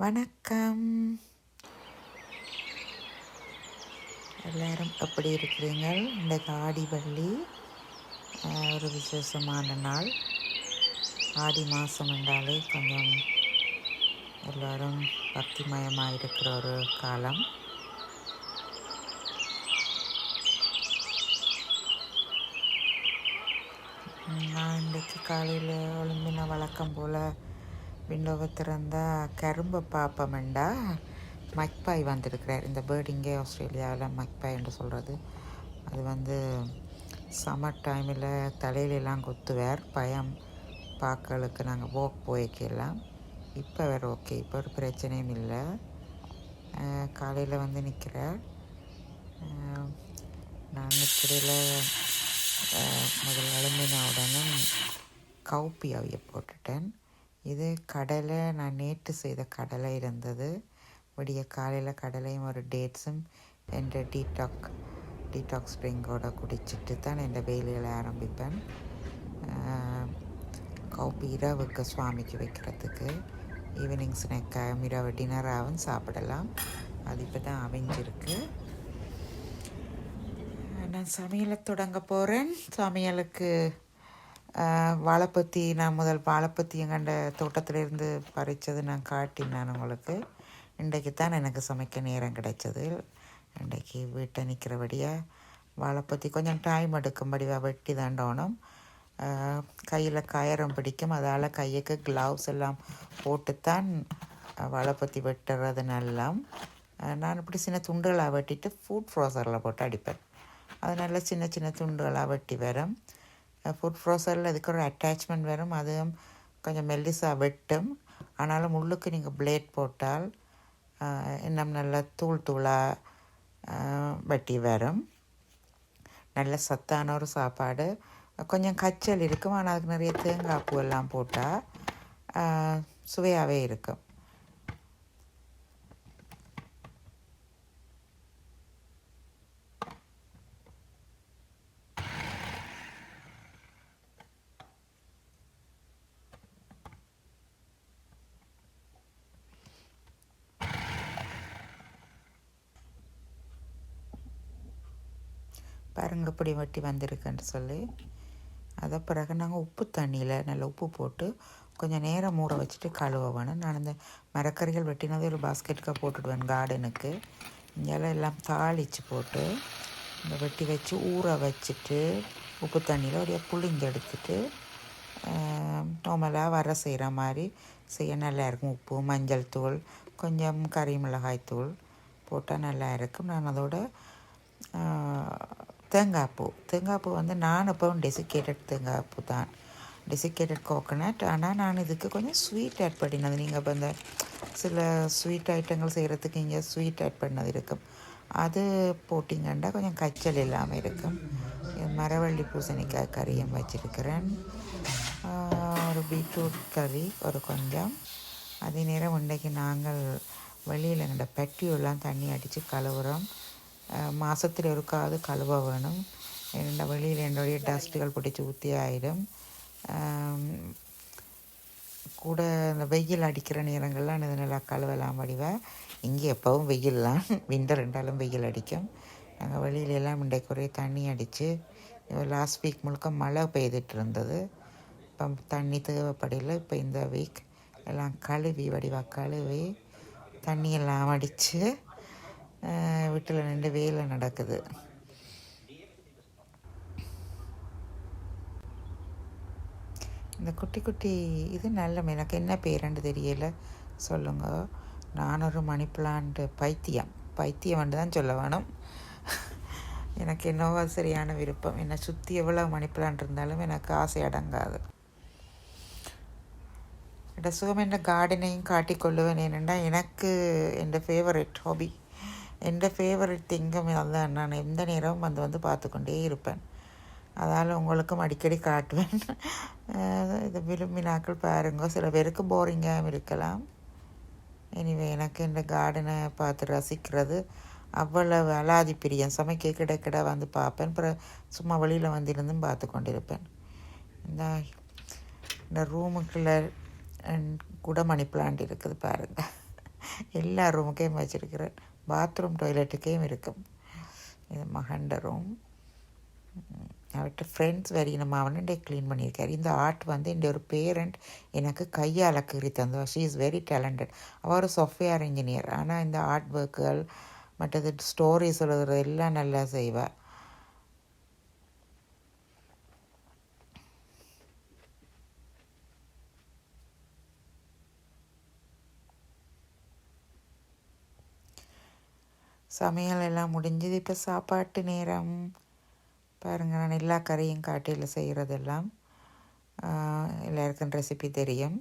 வணக்கம். எல்லாரும் எப்படி இருக்கிறீங்கள்? இன்றைக்கு ஆடிவள்ளி, ஒரு விசேஷமான நாள். ஆடி மாதம் என்றாலே கொஞ்சம் எல்லோரும் பக்திமயமாக இருக்கிற ஒரு காலம். நான் இன்றைக்கு காலையில் எழும்பின வழக்கம் போல் விண்டோவை திறந்தால் கரும்பை பார்ப்போமெண்டா மக்பாய் வந்திருக்கிறார். இந்த பேர்டு இங்கே ஆஸ்திரேலியாவில் மக்பாய் என்று சொல்கிறது. அது சம்மர் டைமில் தலையிலெல்லாம் கொத்துவார். பயம் பார்க்கலுக்கு நாங்கள் வாக் போய்க்கலாம். இப்போ வேறு ஓகே, இப்போ ஒரு பிரச்சனையும் இல்லை. காலையில் நிற்கிறார். நான் நிற்கிறதில் முதல் எழும்பின உடனே கவுப்பி அவிய போட்டுட்டேன். இது கடலை, நான் நேற்று செய்த கடலை இருந்தது. விடிய காலையில் கடலையும் ஒரு டேட்ஸும் என்ற டீடாக்ஸ் ட்ரிங்கோட குடிச்சிட்டு தான் என் வேலைகளை ஆரம்பிப்பேன். கவுப்பி இரவுக்கு சுவாமிக்கு வைக்கிறதுக்கு ஈவினிங் ஸ்நாக்காகவும் இரவு டின்னராகவும் சாப்பிடலாம். அது இப்போ தான் அவிஞ்சிருக்கு. நான் சமையலை தொடங்க போகிறேன். சமையலுக்கு வாழைப்பத்தி, நான் முதல் வாழைப்பத்தி எங்கண்ட தோட்டத்திலேருந்து பறித்தது நான் காட்டினேன் உங்களுக்கு. இன்றைக்கு தான் எனக்கு சமைக்க நேரம் கிடைச்சது. இன்றைக்கு வீட்டை நிற்கிறபடியாக வாழைப்பத்தி கொஞ்சம் டைம் எடுக்கும்படியாக வெட்டி தாண்டோணும். கையில் கயரம் பிடிக்கும், அதால் கையுக்கு க்ளவுஸ் எல்லாம் போட்டுத்தான் வாழைப்பத்தி வெட்டுறது நல்லா. நான் இப்படி சின்ன துண்டுகளாக வெட்டிட்டு ஃபுட் ஃப்ரோசரில் போட்டு அடிப்பேன். அது நல்லா சின்ன சின்ன துண்டுகளாக வெட்டி வரும். ஃபுட் ஃப்ரோசரில் அதுக்கு ஒரு அட்டாச்மெண்ட் வரும். அதுவும் கொஞ்சம் மெல்லிசாக வெட்டும். ஆனாலும் உள்ளுக்கு நீங்கள் பிளேட் போட்டால் இன்னும் நல்லா தூளாக வெட்டி வரும். நல்ல சத்தான ஒரு சாப்பாடு. கொஞ்சம் கச்சல் இருக்கும், ஆனால் அதுக்கு நிறைய தேங்காய் பூ எல்லாம் போட்டால் சுவையாகவே இருக்கும். பாருங்க இப்படி வெட்டி வந்திருக்குன்னு சொல்லி. அதை பிறகு நாங்கள் உப்பு தண்ணியில் நல்ல உப்பு போட்டு கொஞ்சம் நேரம் ஊற வச்சுட்டு கழுவ வேணும். நான் இந்த மரக்கறிகள் வெட்டினதே ஒரு பாஸ்கெட்டுக்காக போட்டுடுவேன் கார்டனுக்கு. இங்கெல்லாம் எல்லாம் தாளித்து போட்டு இந்த வெட்டி வச்சு ஊற வச்சுட்டு உப்பு தண்ணியில் ஒரு புளிஞ்சு எடுத்துட்டு நார்மலாக வர செய்கிற மாதிரி செய்ய நல்லா இருக்கும். உப்பு, மஞ்சள் தூள், கொஞ்சம் கறி மிளகாய் தூள் போட்டால் நல்லா இருக்கும். நான் அதோட தேங்காய் பூ நான் எப்போவும் டெசிகேட்டட் தேங்காய் பூ தான், டெசிகேட்டட் கோகோனட். ஆனால் நான் இதுக்கு கொஞ்சம் ஸ்வீட் ஆட் பண்ணினது. நீங்கள் இப்போ இந்த சில ஸ்வீட் ஐட்டங்கள் செய்கிறதுக்கு இங்கே ஸ்வீட் ஆட் பண்ணது இருக்கும். அது போட்டிங்கன்னா கொஞ்சம் கச்சல் இல்லாமல் இருக்கும். மரவள்ளி பூசணிக்காய் கறியும் வச்சுருக்கிறேன். ஒரு பீட்ரூட் கறி ஒரு கொஞ்சம். அதே நேரம் இன்றைக்கு நாங்கள் வெளியில் எங்கள் பெட்டியெல்லாம் தண்ணி அடித்து கழுவுறோம். மாதத்தில் ஒருக்காவது கழுவ வேணும். என்னோட வெளியில் என்னுடைய டஸ்ட்டுகள் பிடிச்சி ஊற்றி ஆகிடும். கூட இந்த வெயில் அடிக்கிற நேரங்கள்லாம் இது நல்லா கழுவலாம் வடிவேன். இங்கே எப்போவும் வெயில்லாம், விண்டர் ரெண்டாலும் வெயில் அடிக்கும். நாங்கள் வெளியிலெல்லாம் இன்றைக்கு ஒரே தண்ணி அடித்து, லாஸ்ட் வீக் முழுக்க மழை பெய்துட்டு இருந்தது. இப்போ தண்ணி தேவைப்படலை. இப்போ இந்த வீக் எல்லாம் கழுவி தண்ணியெல்லாம் அடித்து வீட்டில் 2 வேலை நடக்குது. இந்த குட்டி இது நல்ல, எனக்கு என்ன பேருன்னு தெரியல, சொல்லுங்க. நான் ஒரு மணி பிளான்ட் பைத்தியம் தான் சொல்ல வேணும். எனக்கு என்னவோ சரியான விருப்பம். என்னை சுற்றி எவ்வளோ மணி பிளான்ட் இருந்தாலும் எனக்கு ஆசை அடங்காது. சுகம் என்ற கார்டனையும் காட்டிக்கொள்ளுவேன். ஏனென்னா எனக்கு என் ஃபேவரட் ஹாபி, என் ஃபேவரட் திங்கும் அதுதான். நான் எந்த நேரமும் வந்து பார்த்துக்கொண்டே இருப்பேன். அதால் உங்களுக்கும் அடிக்கடி காட்டுவேன். இதை விரும்பினாக்கள் பாருங்க. சில பேருக்கு போரிங்காகவும் இருக்கலாம். எனிவே எனக்கு இந்த கார்டனை பார்த்து ரசிக்கிறது அவ்வளவு அலாதி பிரியம். சமைக்க கிடைக்கிட வந்து பார்ப்பேன். அப்புறம் சும்மா வெளியில் இருந்தும் பார்த்து கொண்டிருப்பேன். இந்த ரூமுக்குள்ள கூட மணி பிளான்ட் இருக்குது பாருங்கள். எல்லா ரூமுக்கையும் வச்சுருக்கிறேன். பாத்ரூம் டாய்லெட்டுக்கையும் இருக்கும். இது மகண்ட ரூம். அவர்கிட்ட ஃப்ரெண்ட்ஸ் வரையினும் அவனே க்ளீன் பண்ணியிருக்காரு. இந்த ஆர்ட் வந்து இந்த ஒரு பேரண்ட் எனக்கு கையால் கீறி தந்தோம். She is very talented. அவர் ஒரு சாஃப்ட்வேர் இன்ஜினியர். ஆனால் இந்த ஆர்ட் ஒர்க்குகள் மற்றது ஸ்டோரிஸ் எழுதுறது எல்லாம் நல்லா செய்வாள். சமையல் எல்லாம் முடிஞ்சது. இப்போ சாப்பாட்டு நேரம். பாருங்கள், நான் எல்லா கறியும் காட்டியில் செய்கிறதெல்லாம் எல்லாருக்கும் ரெசிபி தெரியும்.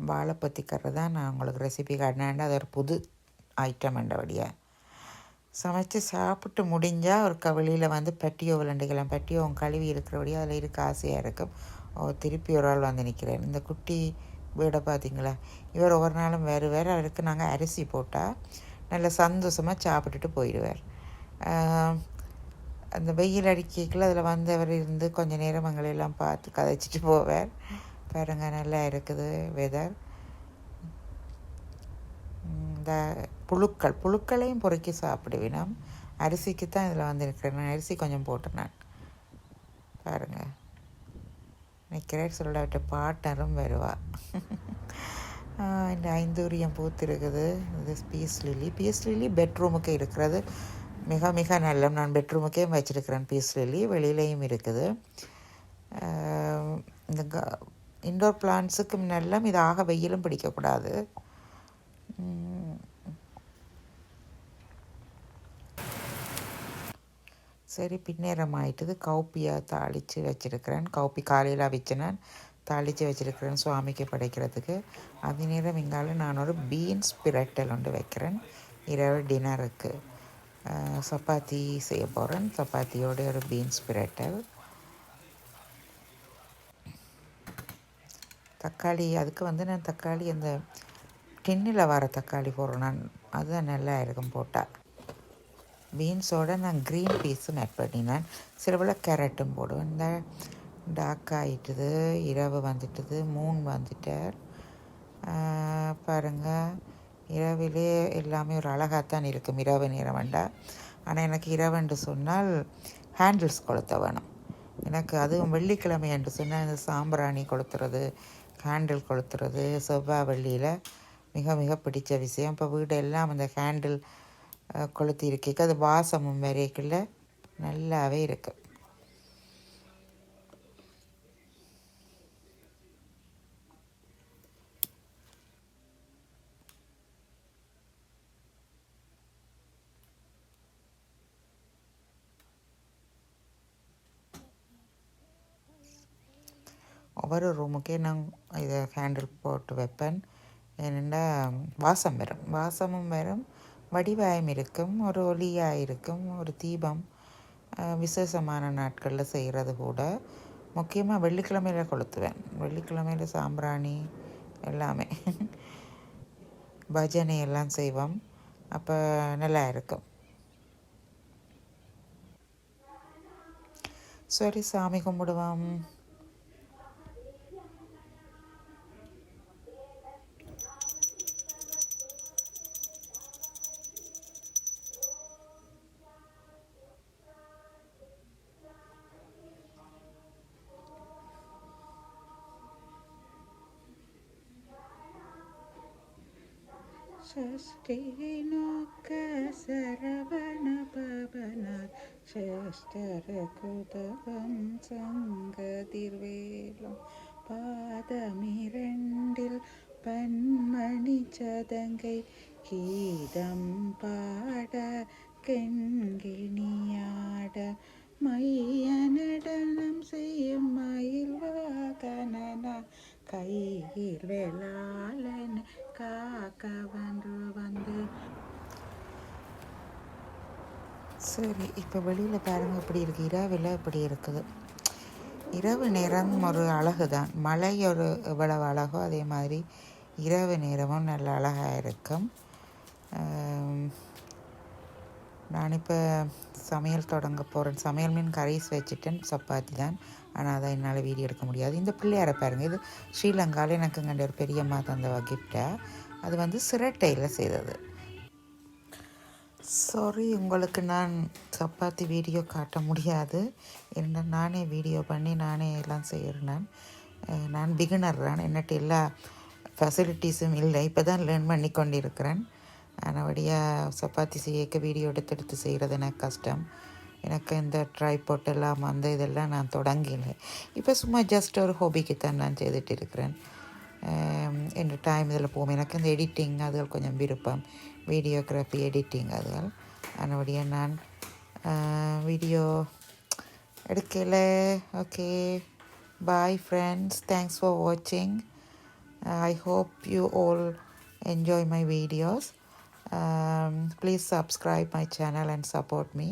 வாழைப்பத்தி கறி தான் நான் உங்களுக்கு ரெசிபி காட்டினேன். அது ஒரு புது ஐட்டம் என்றபடியாக சமைச்சு சாப்பிட்டு முடிஞ்சால் ஒரு கவலியில் வந்து பட்டியோ விளண்டுக்கலாம். பட்டியோ கழுவி இருக்கிறபடியாக அதில் இருக்க ஆசையாக இருக்கும். திருப்பி ஒரு ஆள் வந்து நிற்கிறேன். இந்த குட்டி வீடை பார்த்தீங்களா? இவர் ஒவ்வொரு நாளும் வேறு வேறு அவருக்கு நாங்கள் அரிசி போட்டால் நல்ல சந்தோஷமாக சாப்பிட்டுட்டு போயிடுவார். அந்த வெயில் அடிக்கல அதில் வந்தவர் இருந்து கொஞ்சம் நேரம் எங்களெல்லாம் பார்த்து கதைச்சிட்டு போவார். பாருங்க, நல்லா இருக்குது வெதர். இந்த புழுக்களையும் பொறுக்கி சாப்பிடுவினோம். அரிசிக்கு தான் இதில் வந்து இருக்கிறேன். நான் அரிசி கொஞ்சம் போட்டேன். நான் பாருங்கள், நிற்கிறேன் சொல்லவிட்ட பார்ட்னரும் வருவா. இந்த ஐந்தூரியம் பூத்து இருக்குது. இது பீஸ் லில்லி பெட்ரூமுக்கு இருக்கிறது. மிக மிக நல்ல. நான் பெட்ரூமுக்கே வச்சுருக்கிறேன் பீஸ் லில்லி. வெளியிலையும் இருக்குது. இந்த இன்டோர் பிளான்ட்ஸுக்கு முன்னெல்லாம் இதாக வெயிலும் பிடிக்கக்கூடாது. சரி, பின்னேரம் ஆயிட்டுது. கவுப்பியாக தாளித்து வச்சுருக்கிறேன். கவுப்பி காலையில் வச்சுனேன், தாளித்து வச்சுருக்கிறேன் சுவாமிக்கு படைக்கிறதுக்கு. அது நேரம் இங்கால நான் ஒரு பீன்ஸ் பிரட்டல் ஒன்று வைக்கிறேன் இரவு டின்னருக்கு. சப்பாத்தி செய்ய போகிறேன். சப்பாத்தியோட ஒரு பீன்ஸ் பிரட்டல். தக்காளி, அதுக்கு வந்து நான் தக்காளி அந்த டின்னில் வர தக்காளி போடுறேன் நான். அதுதான் நல்லா இருக்கும் போட்டால். பீன்ஸோடு நான் க்ரீன் பீஸும் ஆட் பண்ணினேன். சில கேரட்டும் போடுவேன். இந்த டார்க் ஆகிட்டுது. இரவு வந்துட்டுது. மூன் வந்துட்டார். பாருங்கள், இரவிலே எல்லாமே ஒரு அழகாகத்தான் இருக்கும். இரவு நேரம் வேண்டாம். ஆனால் எனக்கு இரவென்று சொன்னால் ஹேண்டில்ஸ் கொளுத்த வேணும். எனக்கு அதுவும் வெள்ளிக்கிழமை என்று சொன்னால் இந்த சாம்பிராணி கொளுத்துறது, ஹேண்டில் கொளுத்துறது செவ்வாய் வெள்ளியில் மிக மிக பிடிச்ச விஷயம். இப்போ வீடு எல்லாம் அந்த ஹேண்டில் கொளுத்தி இருக்க அது வாசமும் வரைக்குள்ள நல்லாவே இருக்கு. ஒவ்வொரு ரூமுக்கே நான் இதை ஹேண்டில் போட்டு வைப்பேன். ஏனெண்டா வாசம் வரும். வாசமும் வரும், வடிவாயம் இருக்கும், ஒரு ஒளியாக இருக்கும். ஒரு தீபம் விசேஷமான நாட்களில் செய்கிறது கூட. முக்கியமாக வெள்ளிக்கிழமையில் கொளுத்துவேன். வெள்ளிக்கிழமையில் சாம்பிராணி எல்லாமே பஜனை எல்லாம் செய்வோம். அப்போ நல்லா இருக்கும். சரி, சாமி கும்பிடுவோம். ஷஷ்டியை நோக்க சரவண பவனார் சேஷ்டர குதவம் சங்கதிர்வேலம் பாதமிரண்டில் பன்மணி சதங்கை கீதம் பாட கெண்கிணியாட மைய நடனம் செய்யும் மயில் வாகனனா கையில் வேளாளன் காக்க வந்து. சரி, இப்போ வெளியில் பாருங்கள் இப்படி இருக்குது. இரவில் இப்படி இருக்குது. இரவு நேரம் ஒரு அழகு தான். மழை ஒரு எவ்வளவு அழகோ அதே மாதிரி இரவு நேரமும் நல்ல அழகாக இருக்கும். நான் இப்போ சமையல் தொடங்க போகிறேன். சமையல் மீன் கரைஸ் வச்சுட்டேன், சப்பாத்தி தான். ஆனால் அதை என்னால் வீடியோ எடுக்க முடியாது. இந்த பிள்ளையாரை பாருங்கள், இது ஸ்ரீலங்காவில் எனக்கு இங்கே ஒரு பெரியம்மா தந்த கிஃப்டாக. அது வந்து சிரட்டையில் செய்தது. சாரி, உங்களுக்கு நான் சப்பாத்தி வீடியோ காட்ட முடியாது. என்ன நானே வீடியோ பண்ணி நானே எல்லாம் செய்கிறேன். நான் பிகினர் தான், என்னட்டு எல்லா ஃபெசிலிட்டிஸும் இல்லை. இப்போ தான் லேர்ன் பண்ணி கொண்டிருக்கிறேன். ஆனபடியாக சப்பாத்தி செய்யக்க வீடியோ எடுத்து செய்கிறது எனக்கு கஷ்டம். எனக்கு இந்த ட்ரைபாட் எல்லாம் அந்த இதெல்லாம் நான் தொடங்கலை. இப்போ சும்மா ஜஸ்ட் ஒரு ஹாபிக்கு தான் நான் செய்துட்டு இருக்கிறேன். என் டைம் இதில் போகும். எனக்கு இந்த எடிட்டிங் அதுகள் கொஞ்சம் விருப்பம், வீடியோகிராஃபி எடிட்டிங் அதுகள். அதனுடைய நான் வீடியோ எடுக்கல. Okay, bye friends, thanks for watching. I hope you all enjoy my videos. Please subscribe my channel and support me.